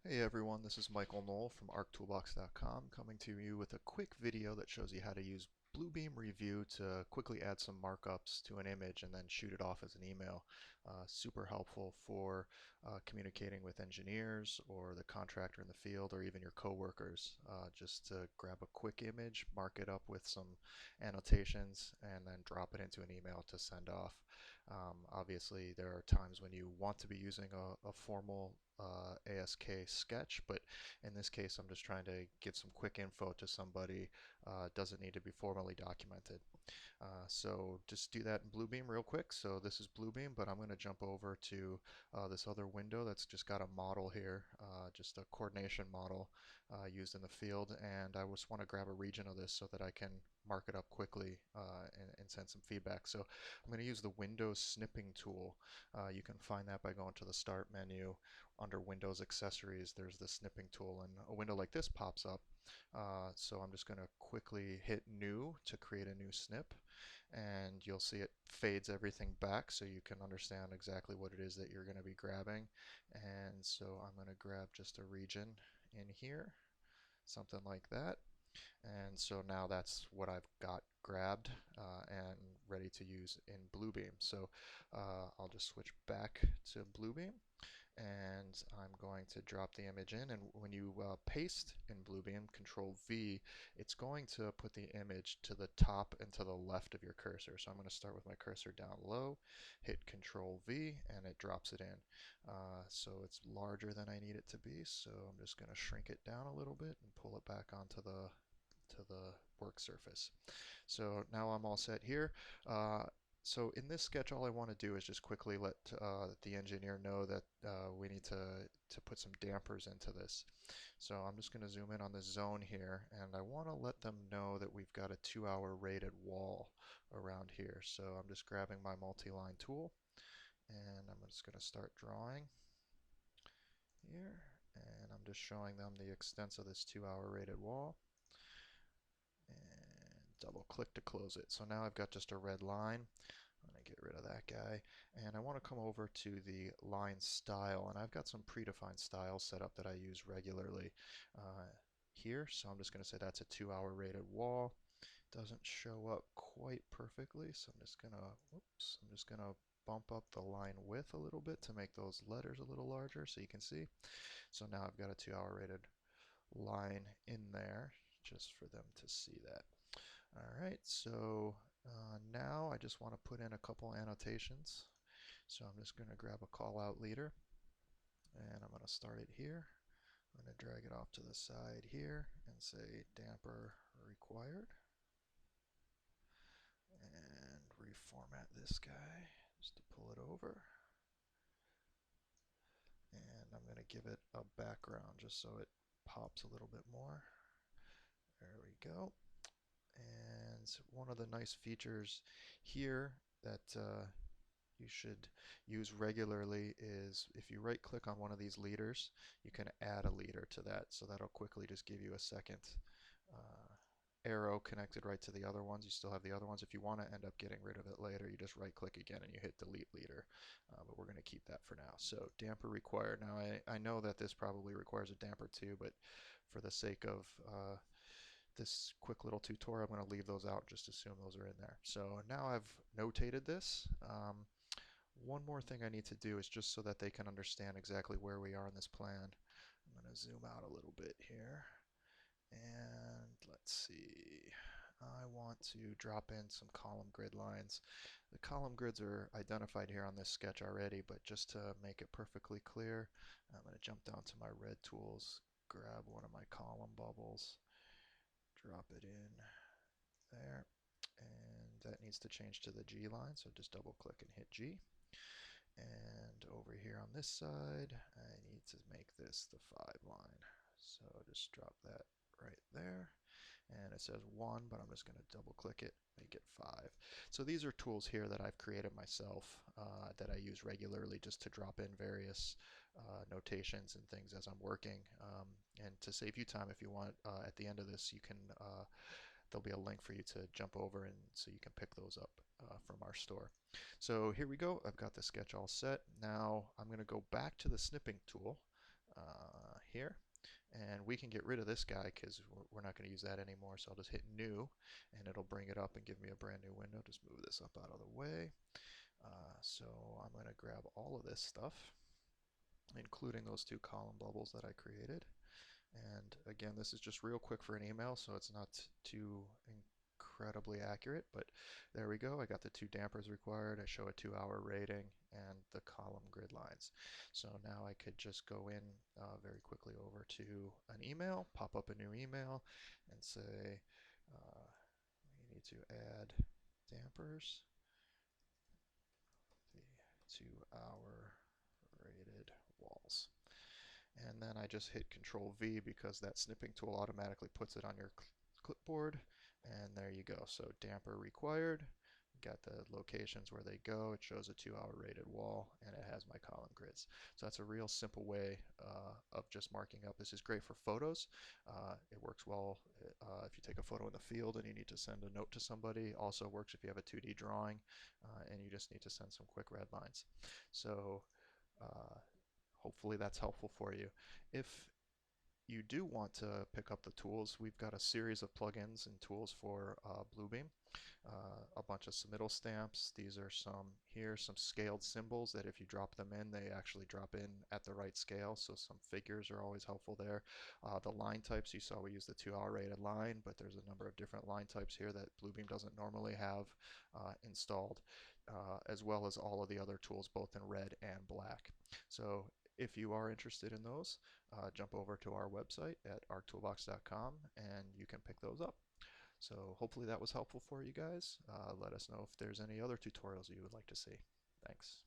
Hey everyone, this is Michael Knoll from Archtoolbox.com coming to you with a quick video that shows you how to use Bluebeam Review to quickly add some markups to an image and then shoot it off as an email. Super helpful for communicating with engineers or the contractor in the field or even your coworkers. Just to grab a quick image, mark it up with some annotations, and then drop it into an email to send off. Obviously, there are times when you want to be using a formal ASK sketch, but in this case I'm just trying to give some quick info to somebody. Doesn't need to be formally documented. So just do that in Bluebeam real quick. So this is Bluebeam, but I'm going to jump over to this other window that's just got a model here, just a coordination model used in the field, and I just want to grab a region of this so that I can mark it up quickly and send some feedback. So I'm going to use the Windows Snipping tool. You can find that by going to the Start menu. Under Windows Accessories, there's the Snipping tool, and a window like this pops up. So I'm just going to quickly hit New to create a new snip, and you'll see it fades everything back so you can understand exactly what it is that you're going to be grabbing. And so I'm going to grab just a region in here, something like that. And so now that's what I've got grabbed and ready to use in Bluebeam. So I'll just switch back to Bluebeam, and I'm going to drop the image in, and when you paste in Bluebeam, Control V, it's going to put the image to the top and to the left of your cursor. So I'm going to start with my cursor down low, hit Control V, and it drops it in. So it's larger than I need it to be, so I'm just going to shrink it down a little bit and pull it back onto the work surface. So now I'm all set here. So in this sketch, all I want to do is just quickly let the engineer know that we need to put some dampers into this. So I'm just going to zoom in on this zone here, and I want to let them know that we've got a 2-hour rated wall around here. So I'm just grabbing my multi-line tool, and I'm just going to start drawing here, and I'm just showing them the extents of this 2-hour rated wall, and double click to close it. So now I've got just a red line. I'm going to get rid of that guy, and I want to come over to the line style, and I've got some predefined styles set up that I use regularly here. So I'm just going to say that's a 2-hour rated wall. Doesn't show up quite perfectly, so I'm just gonna bump up the line width a little bit to make those letters a little larger so you can see. So now I've got a 2-hour rated line in there just for them to see that. All right, so now I just want to put in a couple annotations. So I'm just going to grab a call out leader, and I'm going to start it here. I'm going to drag it off to the side here and say damper required, and reformat this guy just to pull it over. And I'm going to give it a background just so it pops a little bit more. There we go. And one of the nice features here that you should use regularly is if you right click on one of these leaders, you can add a leader to that. So that'll quickly just give you a second arrow connected right to the other ones. You still have the other ones. If you want to end up getting rid of it later, you just right click again and you hit delete leader. But we're going to keep that for now. So damper required. Now I know that this probably requires a damper too, but for the sake of this quick little tutorial, I'm going to leave those out, just assume those are in there. So now I've notated this. One more thing I need to do is just so that they can understand exactly where we are in this plan. I'm going to zoom out a little bit here. And let's see, I want to drop in some column grid lines. The column grids are identified here on this sketch already, but just to make it perfectly clear, I'm going to jump down to my red tools, grab one of my column bubbles, drop it in there, and that needs to change to the G line, so just double click and hit G. And over here on this side, I need to make this the 5 line. So just drop that right there. And it says 1, but I'm just going to double click it, make it 5. So these are tools here that I've created myself that I use regularly just to drop in various notations and things as I'm working. And to save you time, if you want, at the end of this, you can there'll be a link for you to jump over, and so you can pick those up from our store. So here we go. I've got the sketch all set. Now I'm going to go back to the snipping tool here. And we can get rid of this guy because we're not going to use that anymore. So I'll just hit new and it'll bring it up and give me a brand new window. Just move this up out of the way. So I'm going to grab all of this stuff, including those two column bubbles that I created. And again, this is just real quick for an email, so it's not too incredibly accurate, but there we go. I got the two dampers required. I show a 2-hour rating and the column grid lines. So now I could just go in very quickly over to an email, pop up a new email, and say we need to add dampers, the 2-hour rated walls. And then I just hit Control V because that snipping tool automatically puts it on your clipboard. And there you go. So damper required. Got the locations where they go. It shows a 2-hour rated wall, and it has my column grids. So that's a real simple way of just marking up. This is great for photos. It works well if you take a photo in the field and you need to send a note to somebody. Also works if you have a 2D drawing and you just need to send some quick red lines. So hopefully that's helpful for you. If you do want to pick up the tools, we've got a series of plugins and tools for Bluebeam. A bunch of submittal stamps. These are some scaled symbols that if you drop them in, they actually drop in at the right scale. So some figures are always helpful there. The line types, you saw we use the 2-hour rated line, but there's a number of different line types here that Bluebeam doesn't normally have installed, as well as all of the other tools, both in red and black. So if you are interested in those, jump over to our website at archtoolbox.com and you can pick those up. So hopefully that was helpful for you guys. Let us know if there's any other tutorials you would like to see. Thanks.